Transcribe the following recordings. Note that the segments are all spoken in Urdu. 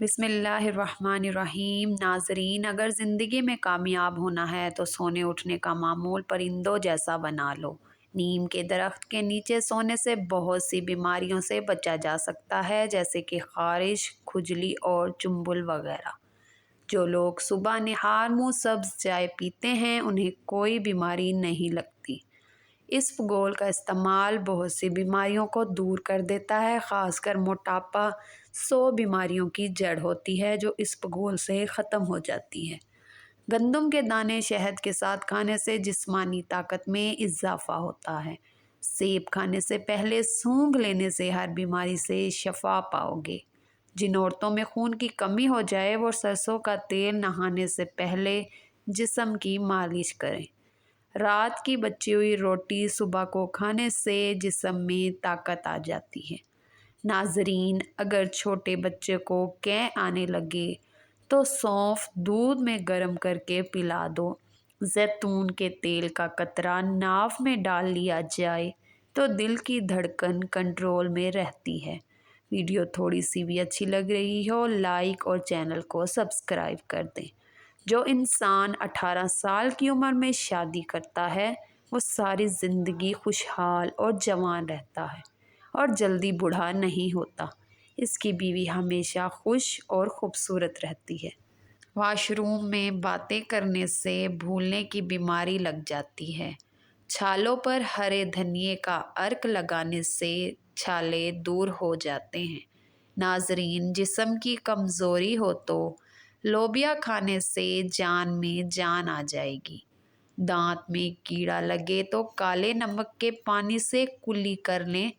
بسم اللہ الرحمن الرحیم۔ ناظرین، اگر زندگی میں کامیاب ہونا ہے تو سونے اٹھنے کا معمول پرندوں جیسا بنا لو۔ نیم کے درخت کے نیچے سونے سے بہت سی بیماریوں سے بچا جا سکتا ہے، جیسے کہ خارش، کھجلی اور چنبل وغیرہ۔ جو لوگ صبح نہار منہ سبز چائے پیتے ہیں انہیں کوئی بیماری نہیں لگتی۔ اسفغول کا استعمال بہت سی بیماریوں کو دور کر دیتا ہے، خاص کر موٹاپا 100 بیماریوں کی جڑ ہوتی ہے جو اسفغول سے ختم ہو جاتی ہے۔ گندم کے دانے شہد کے ساتھ کھانے سے جسمانی طاقت میں اضافہ ہوتا ہے۔ سیب کھانے سے پہلے سونگھ لینے سے ہر بیماری سے شفا پاؤ گے۔ جن عورتوں میں خون کی کمی ہو جائے وہ سرسوں کا تیل نہانے سے پہلے جسم کی مالش کریں۔ رات کی بچی ہوئی روٹی صبح کو کھانے سے جسم میں طاقت آ جاتی ہے۔ ناظرین، اگر چھوٹے بچے کو قے آنے لگے تو سونف دودھ میں گرم کر کے پلا دو۔ زیتون کے تیل کا قطرہ ناف میں ڈال لیا جائے تو دل کی دھڑکن کنٹرول میں رہتی ہے۔ ویڈیو تھوڑی سی بھی اچھی لگ رہی ہو لائک اور چینل کو سبسکرائب کر دیں۔ جو انسان 18 سال کی عمر میں شادی کرتا ہے وہ ساری زندگی خوشحال اور جوان رہتا ہے اور جلدی بوڑھا نہیں ہوتا۔ اس کی بیوی ہمیشہ خوش اور خوبصورت رہتی ہے۔ واش روم میں باتیں کرنے سے بھولنے کی بیماری لگ جاتی ہے۔ چھالوں پر ہرے دھنیے کا عرق لگانے سے چھالے دور ہو جاتے ہیں۔ ناظرین، جسم کی کمزوری ہو تو لوبیا کھانے سے جان میں جان آ جائے گی۔ دانت میں کیڑا لگے تو کالے نمک کے پانی سے کلی کر لیں،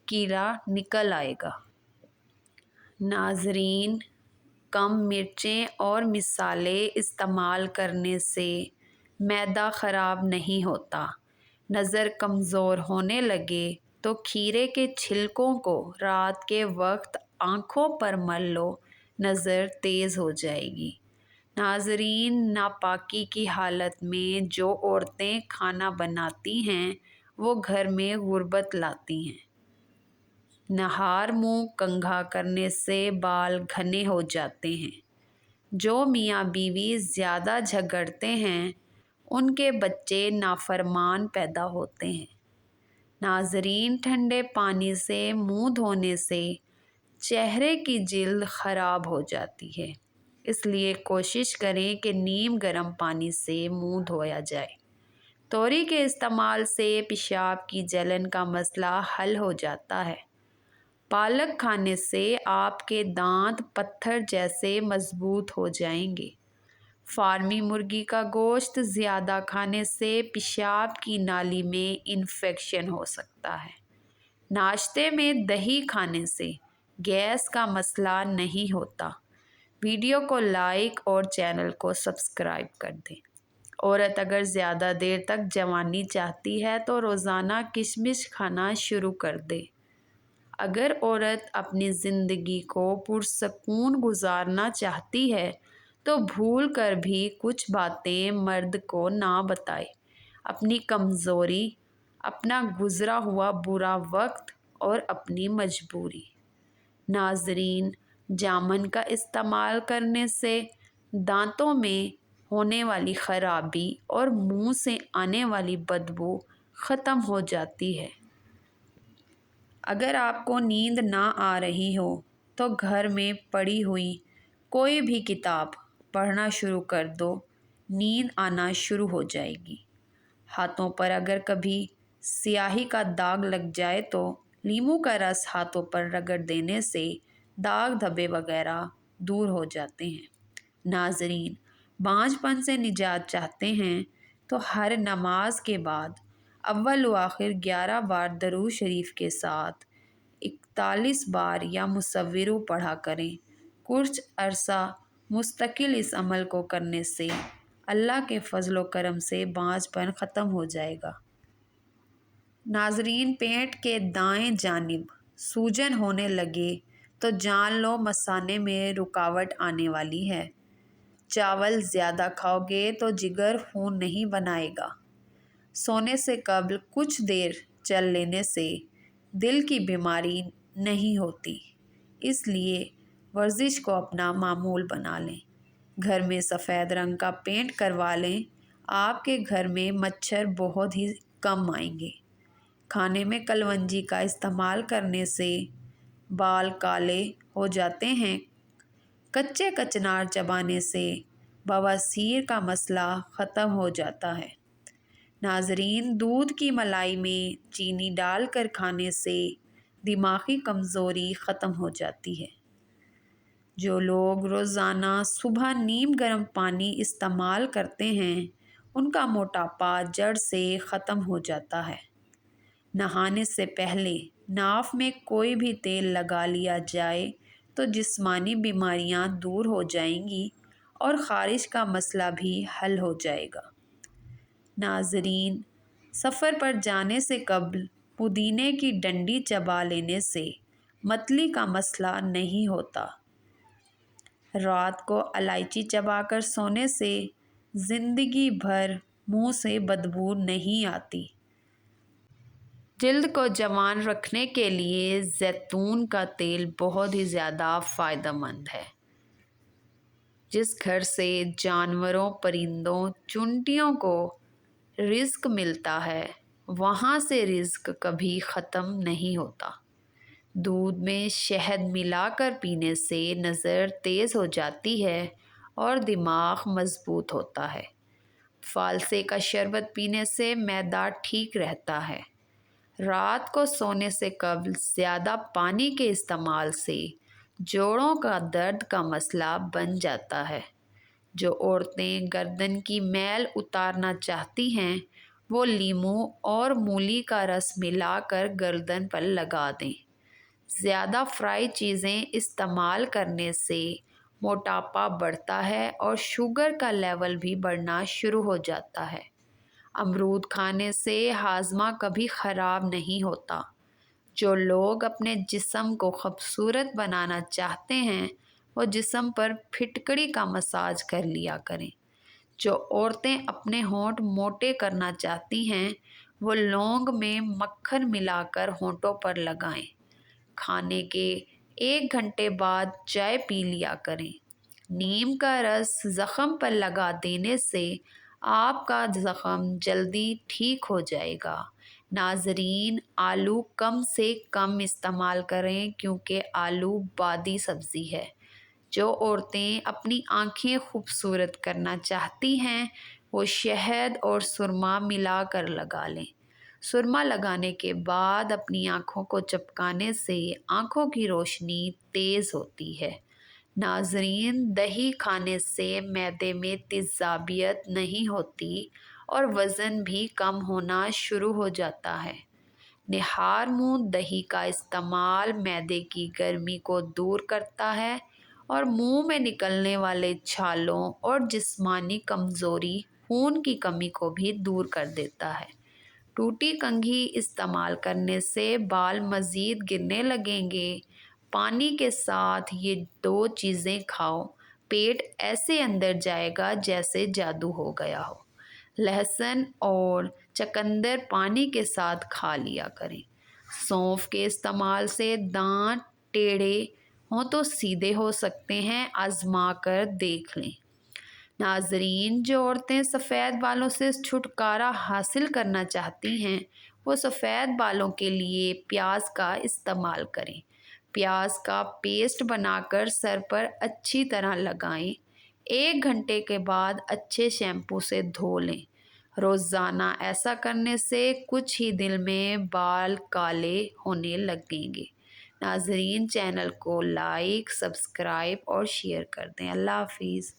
کیڑا نکل آئے گا۔ ناظرین، کم مرچیں اور مصالحے استعمال کرنے سے معدہ خراب نہیں ہوتا۔ نظر کمزور ہونے لگے تو کھیرے کے چھلکوں کو رات کے وقت آنکھوں پر مل لو، نظر تیز ہو جائے گی۔ ناظرین، ناپاکی کی حالت میں جو عورتیں کھانا بناتی ہیں وہ گھر میں غربت لاتی ہیں۔ نہار منہ کنگھا کرنے سے بال گھنے ہو جاتے ہیں۔ جو میاں بیوی زیادہ جھگڑتے ہیں ان کے بچے نافرمان پیدا ہوتے ہیں۔ ناظرین، ٹھنڈے پانی سے منہ دھونے سے چہرے کی جلد خراب ہو جاتی ہے، اس لیے کوشش کریں کہ نیم گرم پانی سے منہ دھویا جائے۔ توری کے استعمال سے پیشاب کی جلن کا مسئلہ حل ہو جاتا ہے۔ پالک کھانے سے آپ کے دانت پتھر جیسے مضبوط ہو جائیں گے۔ فارمی مرغی کا گوشت زیادہ کھانے سے پیشاب کی نالی میں انفیکشن ہو سکتا ہے۔ ناشتے میں دہی کھانے سے گیس کا مسئلہ نہیں ہوتا۔ ویڈیو کو لائک اور چینل کو سبسکرائب کر دیں۔ عورت اگر زیادہ دیر تک جوانی چاہتی ہے تو روزانہ کشمش کھانا شروع کر دے۔ اگر عورت اپنی زندگی کو پرسکون گزارنا چاہتی ہے تو بھول کر بھی کچھ باتیں مرد کو نہ بتائے۔ اپنی کمزوری، اپنا گزرا ہوا برا وقت اور اپنی مجبوری۔ ناظرین، جامن کا استعمال کرنے سے دانتوں میں ہونے والی خرابی اور منہ سے آنے والی بدبو ختم ہو جاتی ہے۔ اگر آپ کو نیند نہ آ رہی ہو تو گھر میں پڑی ہوئی کوئی بھی کتاب پڑھنا شروع کر دو، نیند آنا شروع ہو جائے گی۔ ہاتھوں پر اگر کبھی سیاہی کا داغ لگ جائے تو لیموں کا رس ہاتھوں پر رگڑ دینے سے داغ دھبے وغیرہ دور ہو جاتے ہیں۔ ناظرین، بانجھ پن سے نجات چاہتے ہیں تو ہر نماز کے بعد اول و آخر 11 بار درود شریف کے ساتھ 41 بار یا مصورو پڑھا کریں۔ کچھ عرصہ مستقل اس عمل کو کرنے سے اللہ کے فضل و کرم سے بانجھ پن ختم ہو جائے گا۔ ناظرین، پیٹ کے دائیں جانب سوجن ہونے لگے تو جان لو مثانے میں رکاوٹ آنے والی ہے۔ چاول زیادہ کھاؤ گے تو جگر خون نہیں بنائے گا۔ سونے سے قبل کچھ دیر چل لینے سے دل کی بیماری نہیں ہوتی، اس لیے ورزش کو اپنا معمول بنا لیں۔ گھر میں سفید رنگ کا پینٹ کروا لیں۔ آپ کے گھر میں مچھر بہت ہی کم آئیں گے۔ کھانے میں کلونجی کا استعمال کرنے سے بال کالے ہو جاتے ہیں۔ کچے کچنار چبانے سے بواسیر کا مسئلہ ختم ہو جاتا ہے۔ ناظرین، دودھ کی ملائی میں چینی ڈال کر کھانے سے دماغی کمزوری ختم ہو جاتی ہے۔ جو لوگ روزانہ صبح نیم گرم پانی استعمال کرتے ہیں ان کا موٹاپا جڑ سے ختم ہو جاتا ہے۔ نہانے سے پہلے ناف میں کوئی بھی تیل لگا لیا جائے تو جسمانی بیماریاں دور ہو جائیں گی اور خارش کا مسئلہ بھی حل ہو جائے گا۔ ناظرین، سفر پر جانے سے قبل پودینے کی ڈنڈی چبا لینے سے متلی کا مسئلہ نہیں ہوتا۔ رات کو الائچی چبا کر سونے سے زندگی بھر منہ سے بدبو نہیں آتی۔ جلد کو جوان رکھنے کے لیے زیتون کا تیل بہت ہی زیادہ فائدہ مند ہے۔ جس گھر سے جانوروں، پرندوں، چونٹیوں کو رزق ملتا ہے وہاں سے رزق کبھی ختم نہیں ہوتا۔ دودھ میں شہد ملا کر پینے سے نظر تیز ہو جاتی ہے اور دماغ مضبوط ہوتا ہے۔ فالسے کا شربت پینے سے معدہ ٹھیک رہتا ہے۔ رات کو سونے سے قبل زیادہ پانی کے استعمال سے جوڑوں کا درد کا مسئلہ بن جاتا ہے۔ جو عورتیں گردن کی میل اتارنا چاہتی ہیں وہ لیموں اور مولی کا رس ملا کر گردن پر لگا دیں۔ زیادہ فرائی چیزیں استعمال کرنے سے موٹاپا بڑھتا ہے اور شوگر کا لیول بھی بڑھنا شروع ہو جاتا ہے۔ امرود کھانے سے ہاضمہ کبھی خراب نہیں ہوتا۔ جو لوگ اپنے جسم کو خوبصورت بنانا چاہتے ہیں وہ جسم پر پھٹکڑی کا مساج کر لیا کریں۔ جو عورتیں اپنے ہونٹ موٹے کرنا چاہتی ہیں وہ لونگ میں مکھن ملا کر ہونٹوں پر لگائیں۔ کھانے کے 1 گھنٹے بعد چائے پی لیا کریں۔ نیم کا رس زخم پر لگا دینے سے آپ کا زخم جلدی ٹھیک ہو جائے گا۔ ناظرین، آلو کم سے کم استعمال کریں کیونکہ آلو بادی سبزی ہے۔ جو عورتیں اپنی آنکھیں خوبصورت کرنا چاہتی ہیں وہ شہد اور سرما ملا کر لگا لیں۔ سرما لگانے کے بعد اپنی آنکھوں کو چپکانے سے آنکھوں کی روشنی تیز ہوتی ہے۔ ناظرین، دہی کھانے سے معدے میں تیزابیت نہیں ہوتی اور وزن بھی کم ہونا شروع ہو جاتا ہے۔ نہار منہ دہی کا استعمال معدے کی گرمی کو دور کرتا ہے اور منہ میں نکلنے والے چھالوں اور جسمانی کمزوری، خون کی کمی کو بھی دور کر دیتا ہے۔ ٹوٹی کنگھی استعمال کرنے سے بال مزید گرنے لگیں گے۔ پانی کے ساتھ یہ 2 چیزیں کھاؤ، پیٹ ایسے اندر جائے گا جیسے جادو ہو گیا ہو۔ لہسن اور چقندر پانی کے ساتھ کھا لیا کریں۔ سونف کے استعمال سے دانت ٹیڑھے ہوں تو سیدھے ہو سکتے ہیں، آزما کر دیکھ لیں۔ ناظرین، جو عورتیں سفید بالوں سے چھٹکارا حاصل کرنا چاہتی ہیں وہ سفید بالوں کے لیے پیاز کا استعمال کریں۔ پیاز کا پیسٹ بنا کر سر پر اچھی طرح لگائیں۔ 1 گھنٹے کے بعد اچھے شیمپو سے دھو لیں۔ روزانہ ایسا کرنے سے کچھ ہی دن میں بال کالے ہونے لگیں گے۔ ناظرین، چینل کو لائک، سبسکرائب اور شیئر کر دیں۔ اللہ حافظ۔